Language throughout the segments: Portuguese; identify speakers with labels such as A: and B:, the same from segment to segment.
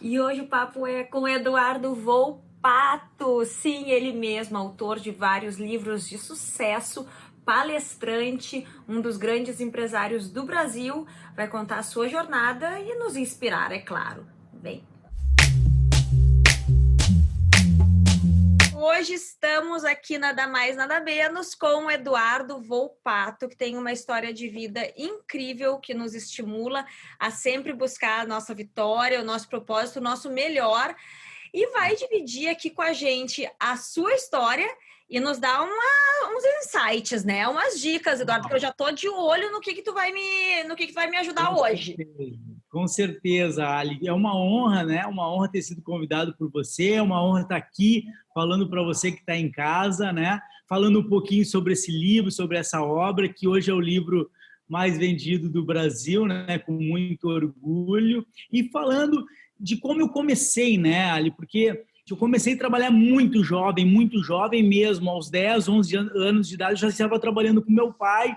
A: E hoje o papo é com Eduardo Volpato, sim, ele mesmo, autor de vários livros de sucesso, palestrante, um dos grandes empresários do Brasil, vai contar a sua jornada e nos inspirar, é claro. Bem, hoje estamos aqui nada mais, nada menos com o Eduardo Volpato, que tem uma história de vida incrível, que nos estimula a sempre buscar a nossa vitória, o nosso propósito, o nosso melhor, e vai dividir aqui com a gente a sua história e nos dar uns insights, né? Umas dicas, Eduardo, porque eu já tô de olho no que tu vai me ajudar
B: Com
A: hoje.
B: certeza, com certeza, Ali. É uma honra, né? Uma honra ter sido convidado por você, é uma honra estar aqui falando para você que está em casa, né? Falando um pouquinho sobre esse livro, sobre essa obra, que hoje é o livro mais vendido do Brasil, né? Com muito orgulho. E falando de como eu comecei, né, Ali? Porque eu comecei a trabalhar muito jovem mesmo, aos 10, 11 anos de idade, eu já estava trabalhando com meu pai,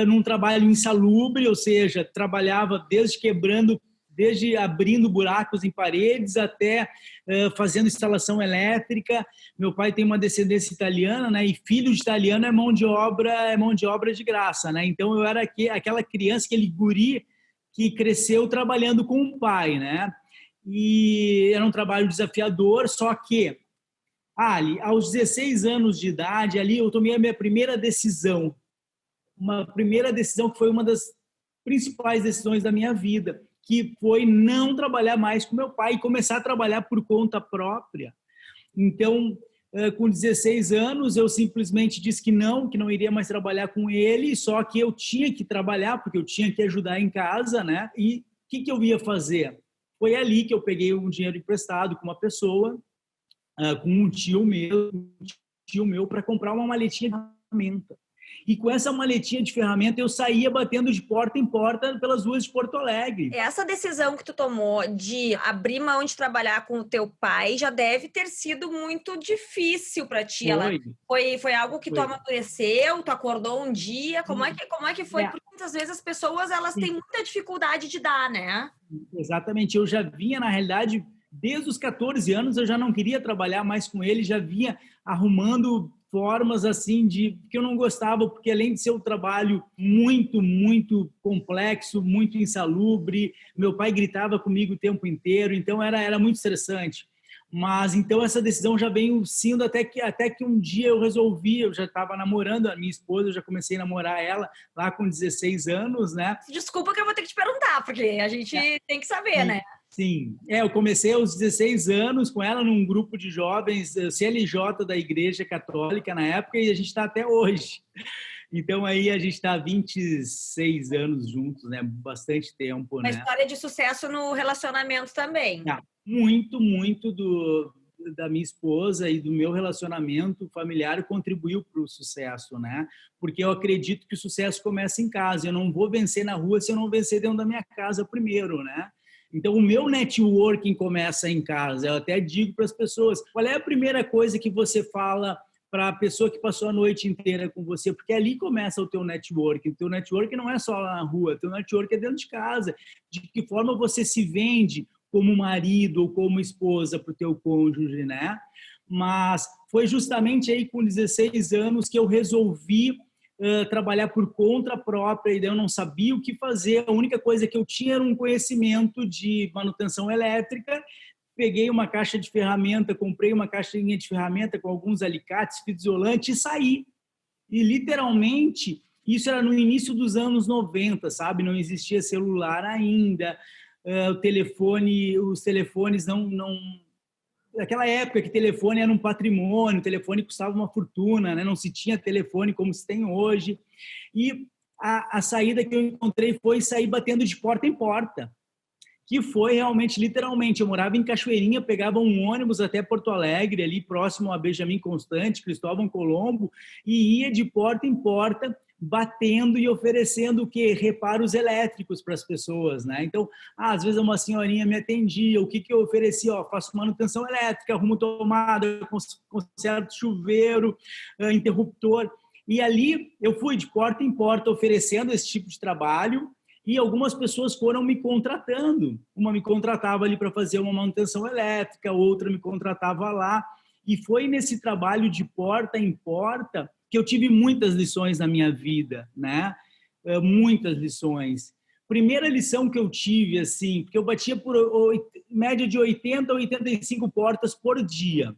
B: num trabalho insalubre, ou seja, trabalhava desde abrindo buracos em paredes até fazendo instalação elétrica. Meu pai tem uma descendência italiana, né? E filho de italiano é mão de obra de graça, né? Então eu era aquela criança, aquele guri que cresceu trabalhando com o pai, né? E era um trabalho desafiador, só que ali, aos 16 anos de idade, ali eu tomei a minha primeira decisão, uma primeira decisão que foi uma das principais decisões da minha vida, que foi não trabalhar mais com meu pai e começar a trabalhar por conta própria. Então, com 16 anos, eu simplesmente disse que não iria mais trabalhar com ele, só que eu tinha que trabalhar, porque eu tinha que ajudar em casa, né? E o que eu ia fazer? Foi ali que eu peguei um dinheiro emprestado com uma pessoa, com um tio meu para comprar uma maletinha de ferramenta. E com essa maletinha de ferramenta eu saía batendo de porta em porta pelas ruas de Porto Alegre.
A: Essa decisão que tu tomou de abrir mão de trabalhar com o teu pai já deve ter sido muito difícil para ti. Ela
B: Foi,
A: foi algo que tu
B: foi.
A: amadureceu, tu acordou um dia. Como é que foi?
B: É,
A: Porque muitas vezes as pessoas elas têm muita dificuldade de dar, né?
B: exatamente. Eu já vinha, na realidade, desde os 14 anos, eu já não queria trabalhar mais com ele, já vinha arrumando formas assim de que eu não gostava, porque além de ser um trabalho muito complexo, muito insalubre, meu pai gritava comigo o tempo inteiro, então era muito estressante. Mas então essa decisão já veio sendo até que um dia eu resolvi, eu já estava namorando a minha esposa, eu já comecei a namorar ela lá com 16 anos, né?
A: Desculpa que eu vou ter que te perguntar, porque a gente tem que saber,
B: Sim,
A: né?
B: sim. Eu comecei aos 16 anos com ela num grupo de jovens CLJ da Igreja Católica na época e a gente está até hoje. Então aí a gente está há 26 anos juntos, né? Bastante tempo,
A: Uma
B: né?
A: história de sucesso no relacionamento também.
B: Muito da minha esposa e do meu relacionamento familiar contribuiu para o sucesso, né? Porque eu acredito que o sucesso começa em casa. Eu não vou vencer na rua se eu não vencer dentro da minha casa primeiro, né? Então, o meu networking começa em casa. Eu até digo para as pessoas, qual é a primeira coisa que você fala para a pessoa que passou a noite inteira com você? Porque ali começa o teu networking. O teu networking não é só lá na rua, o teu networking é dentro de casa. De que forma você se vende como marido ou como esposa para o teu cônjuge, né? Mas foi justamente aí com 16 anos que eu resolvi trabalhar por conta própria, e daí eu não sabia o que fazer. A única coisa que eu tinha era um conhecimento de manutenção elétrica. Peguei uma caixa de ferramenta, comprei uma caixinha de ferramenta com alguns alicates, fita isolante e saí. E literalmente, isso era no início dos anos 90, sabe? Não existia celular ainda, os telefones não. Naquela época que telefone era um patrimônio, o telefone custava uma fortuna, né? Não se tinha telefone como se tem hoje. E a saída que eu encontrei foi sair batendo de porta em porta, que foi realmente, literalmente, eu morava em Cachoeirinha, pegava um ônibus até Porto Alegre, ali próximo a Benjamin Constant, Cristóvão Colombo, e ia de porta em porta, batendo e oferecendo o quê? Reparos elétricos para as pessoas, né? Então, às vezes uma senhorinha me atendia, o que eu oferecia? Faço manutenção elétrica, arrumo tomada, conserto chuveiro, interruptor. E ali eu fui de porta em porta oferecendo esse tipo de trabalho, E algumas pessoas foram me contratando. Uma me contratava ali para fazer uma manutenção elétrica, outra me contratava lá. E foi nesse trabalho de porta em porta que eu tive muitas lições na minha vida, né? Muitas lições. Primeira lição que eu tive, assim, porque eu batia por média de 80 a 85 portas por dia.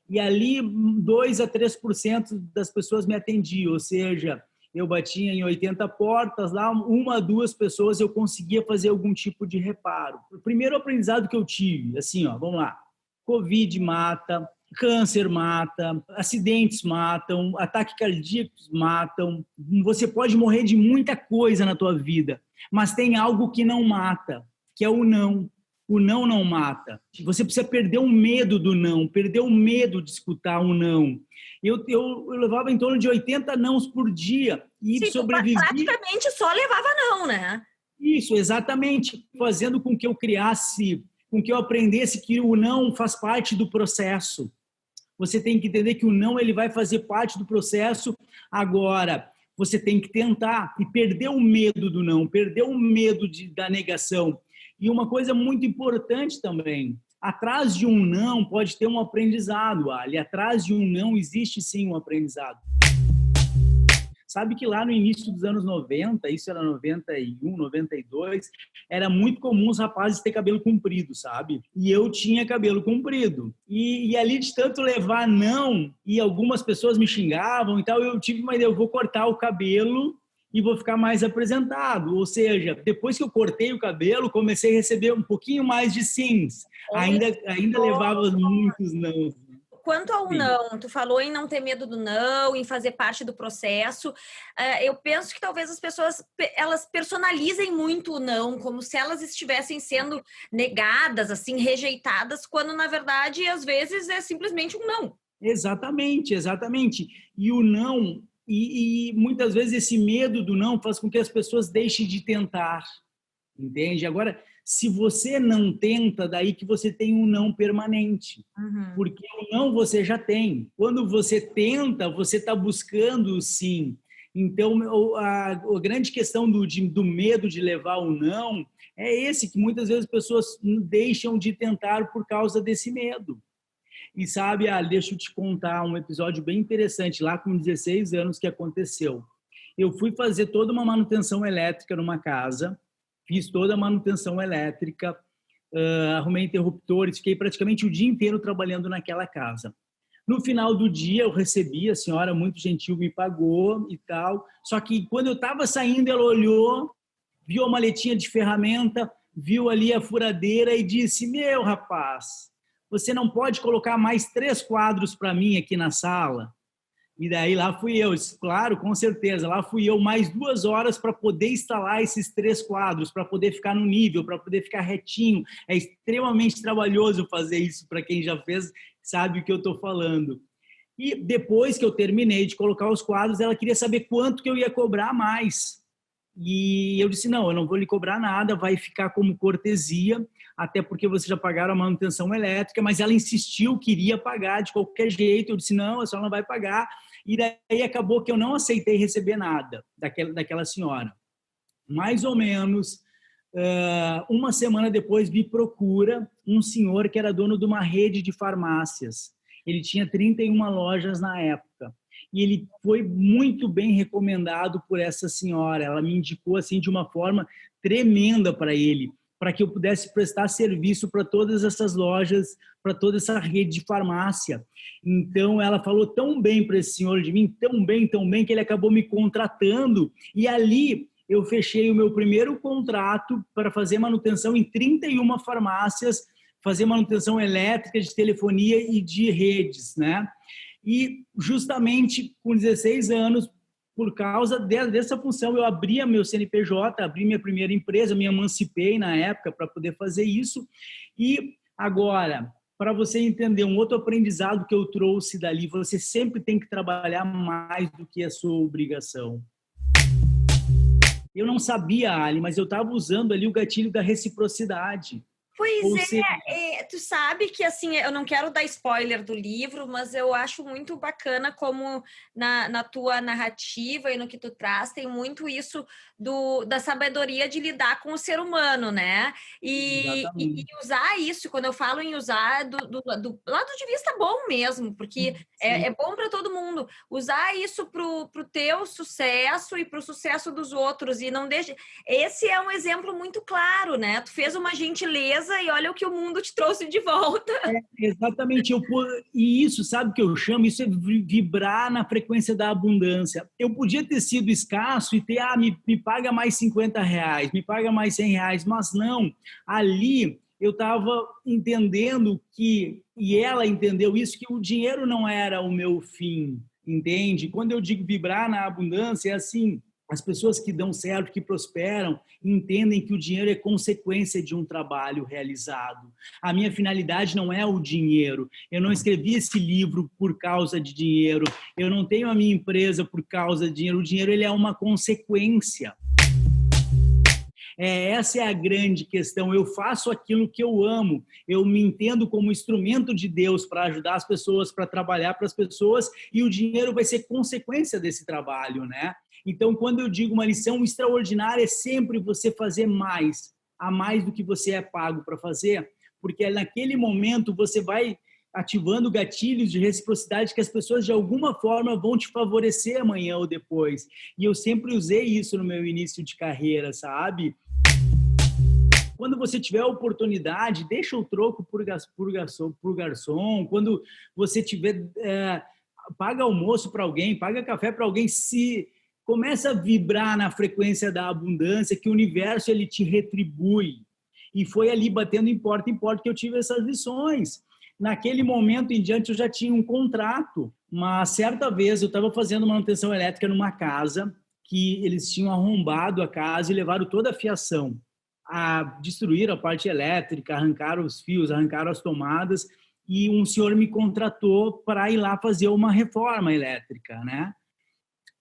B: E ali 2 a 3% das pessoas me atendiam, ou seja, eu batia em 80 portas, lá 1 a 2 pessoas eu conseguia fazer algum tipo de reparo. O primeiro aprendizado que eu tive, assim, ó, vamos lá, Covid mata, câncer mata, acidentes matam, ataques cardíacos matam, você pode morrer de muita coisa na tua vida, mas tem algo que não mata, que é o não. O não não mata. Você precisa perder o medo do não, perder o medo de escutar um não. Eu levava em torno de 80 nãos por dia e
A: Sim,
B: sobrevivia.
A: praticamente só levava não, né?
B: Isso, exatamente, fazendo com que eu criasse, com que eu aprendesse que o não faz parte do processo. Você tem que entender que o não ele vai fazer parte do processo. Agora, você tem que tentar e perder o medo do não, perder o medo da negação. E uma coisa muito importante também, atrás de um não pode ter um aprendizado, Ali. Atrás de um não existe sim um aprendizado. Sabe que lá no início dos anos 90, isso era 91, 92, era muito comum os rapazes ter cabelo comprido, sabe? E eu tinha cabelo comprido. E ali de tanto levar não, e algumas pessoas me xingavam e tal, eu tive uma ideia, eu vou cortar o cabelo e vou ficar mais apresentado. Ou seja, depois que eu cortei o cabelo, comecei a receber um pouquinho mais de sims. Ainda levava muitos não.
A: Quanto ao não, tu falou em não ter medo do não, em fazer parte do processo. Eu penso que talvez as pessoas elas personalizem muito o não, como se elas estivessem sendo negadas, assim, rejeitadas, quando na verdade às vezes é simplesmente um não.
B: Exatamente, exatamente. E o não, e muitas vezes esse medo do não faz com que as pessoas deixem de tentar, entende? Agora, se você não tenta, daí que você tem um não permanente. Porque o não você já tem. Quando você tenta, você está buscando o sim. Então, a grande questão do medo de levar o não é esse, que muitas vezes as pessoas deixam de tentar por causa desse medo. E sabe, deixa eu te contar um episódio bem interessante, lá com 16 anos que aconteceu. Eu fui fazer toda uma manutenção elétrica numa casa, fiz toda a manutenção elétrica, arrumei interruptores, fiquei praticamente o dia inteiro trabalhando naquela casa. No final do dia eu recebi, a senhora muito gentil me pagou e tal, só que quando eu estava saindo ela olhou, viu a maletinha de ferramenta, viu ali a furadeira e disse, meu rapaz, você não pode colocar mais 3 quadros para mim aqui na sala? E daí lá fui eu, claro, com certeza, lá fui eu mais 2 horas para poder instalar esses 3 quadros, para poder ficar no nível, para poder ficar retinho. É extremamente trabalhoso fazer isso, para quem já fez, sabe o que eu estou falando. E depois que eu terminei de colocar os quadros, ela queria saber quanto que eu ia cobrar mais. E eu disse, não, eu não vou lhe cobrar nada, vai ficar como cortesia, até porque vocês já pagaram a manutenção elétrica, mas ela insistiu, queria pagar de qualquer jeito. Eu disse, não, a senhora não vai pagar. E daí acabou que eu não aceitei receber nada daquela senhora. Mais ou menos, uma semana depois, me procura um senhor que era dono de uma rede de farmácias. Ele tinha 31 lojas na época. E ele foi muito bem recomendado por essa senhora. Ela me indicou assim de uma forma tremenda para ele, para que eu pudesse prestar serviço para todas essas lojas, para toda essa rede de farmácia. Então, ela falou tão bem para esse senhor de mim, tão bem, que ele acabou me contratando. E ali eu fechei o meu primeiro contrato para fazer manutenção em 31 farmácias, fazer manutenção elétrica, de telefonia e de redes, né? E justamente com 16 anos, por causa dessa função, eu abri meu CNPJ, abri minha primeira empresa, me emancipei na época para poder fazer isso. E agora, para você entender um outro aprendizado que eu trouxe dali, você sempre tem que trabalhar mais do que a sua obrigação. Eu não sabia, Ali, mas eu estava usando ali o gatilho da reciprocidade.
A: Pois tu sabe que, assim, eu não quero dar spoiler do livro, mas eu acho muito bacana como na tua narrativa e no que tu traz, tem muito isso da sabedoria de lidar com o ser humano, né? E
B: Exatamente.
A: usar isso, quando eu falo em usar do lado de vista bom mesmo, porque é bom para todo mundo. Usar isso pro teu sucesso e pro sucesso dos outros, e não deixe... Esse é um exemplo muito claro, né? Tu fez uma gentileza e olha o que o mundo te trouxe de volta.
B: Exatamente. E isso, sabe o que eu chamo? Isso é vibrar na frequência da abundância. Eu podia ter sido escasso e ter, me paga mais R$ 50, me paga mais R$ 100, mas não. Ali eu estava entendendo que, e ela entendeu isso, que o dinheiro não era o meu fim, entende? Quando eu digo vibrar na abundância, é assim, as pessoas que dão certo, que prosperam, entendem que o dinheiro é consequência de um trabalho realizado. A minha finalidade não é o dinheiro. Eu não escrevi esse livro por causa de dinheiro. Eu não tenho a minha empresa por causa de dinheiro. O dinheiro, ele é uma consequência. Essa é a grande questão. Eu faço aquilo que eu amo. Eu me entendo como instrumento de Deus para ajudar as pessoas, para trabalhar para as pessoas, e o dinheiro vai ser consequência desse trabalho, né? Então, quando eu digo uma lição extraordinária, é sempre você fazer mais, a mais do que você é pago para fazer, porque naquele momento você vai ativando gatilhos de reciprocidade que as pessoas, de alguma forma, vão te favorecer amanhã ou depois. E eu sempre usei isso no meu início de carreira, sabe? Quando você tiver a oportunidade, deixa o troco por garçom. Quando você tiver, paga almoço para alguém, paga café para alguém, se começa a vibrar na frequência da abundância, que o universo ele te retribui. E foi ali batendo em porta que eu tive essas lições. Naquele momento em diante eu já tinha um contrato. Uma certa vez eu estava fazendo manutenção elétrica numa casa que eles tinham arrombado a casa e levaram toda a fiação. Destruíram a parte elétrica, arrancaram os fios, arrancaram as tomadas, e um senhor me contratou para ir lá fazer uma reforma elétrica, né?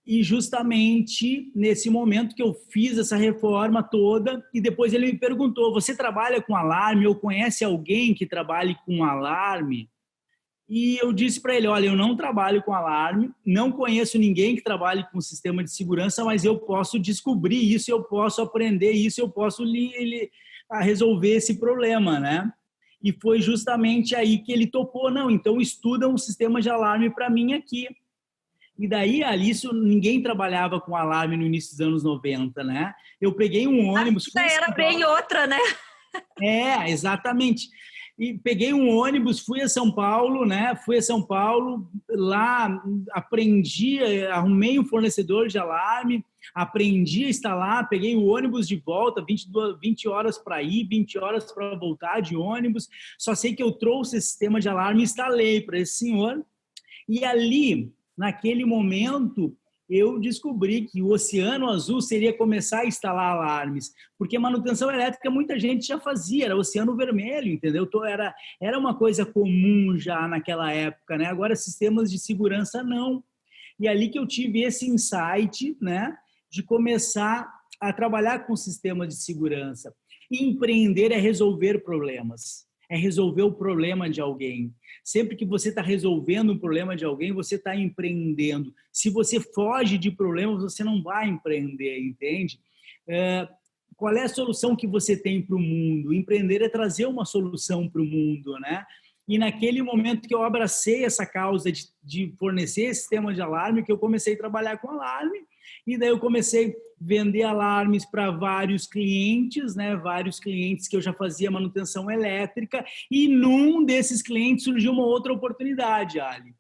B: E justamente nesse momento que eu fiz essa reforma toda, e depois ele me perguntou: você trabalha com alarme ou conhece alguém que trabalhe com alarme? E eu disse para ele: olha, eu não trabalho com alarme, não conheço ninguém que trabalhe com sistema de segurança, mas eu posso descobrir isso, eu posso aprender isso, eu posso resolver esse problema, né? E foi justamente aí que ele topou: não, então estuda um sistema de alarme para mim aqui. E daí, ali, ninguém trabalhava com alarme no início dos anos 90, né? Eu peguei um ônibus...
A: Era bem outra, né?
B: Exatamente. E peguei um ônibus, fui a São Paulo, né? Fui a São Paulo, lá aprendi, arrumei um fornecedor de alarme, aprendi a instalar, peguei o ônibus de volta, 20 horas para ir, 20 horas para voltar de ônibus. Só sei que eu trouxe esse sistema de alarme e instalei para esse senhor. E ali, naquele momento, eu descobri que o Oceano Azul seria começar a instalar alarmes, porque manutenção elétrica muita gente já fazia, era Oceano Vermelho, entendeu? Então, era uma coisa comum já naquela época, né? Agora, sistemas de segurança, não. E ali que eu tive esse insight, né, de começar a trabalhar com sistema de segurança. E empreender é resolver problemas, é resolver o problema de alguém. Sempre que você está resolvendo um problema de alguém, você está empreendendo. Se você foge de problemas, você não vai empreender, entende? Qual é a solução que você tem para o mundo? Empreender é trazer uma solução para o mundo, né? E naquele momento que eu abracei essa causa de fornecer esse sistema de alarme, que eu comecei a trabalhar com alarme, e daí eu comecei a vender alarmes para vários clientes, né? Vários clientes que eu já fazia manutenção elétrica, e num desses clientes surgiu uma outra oportunidade, Ali.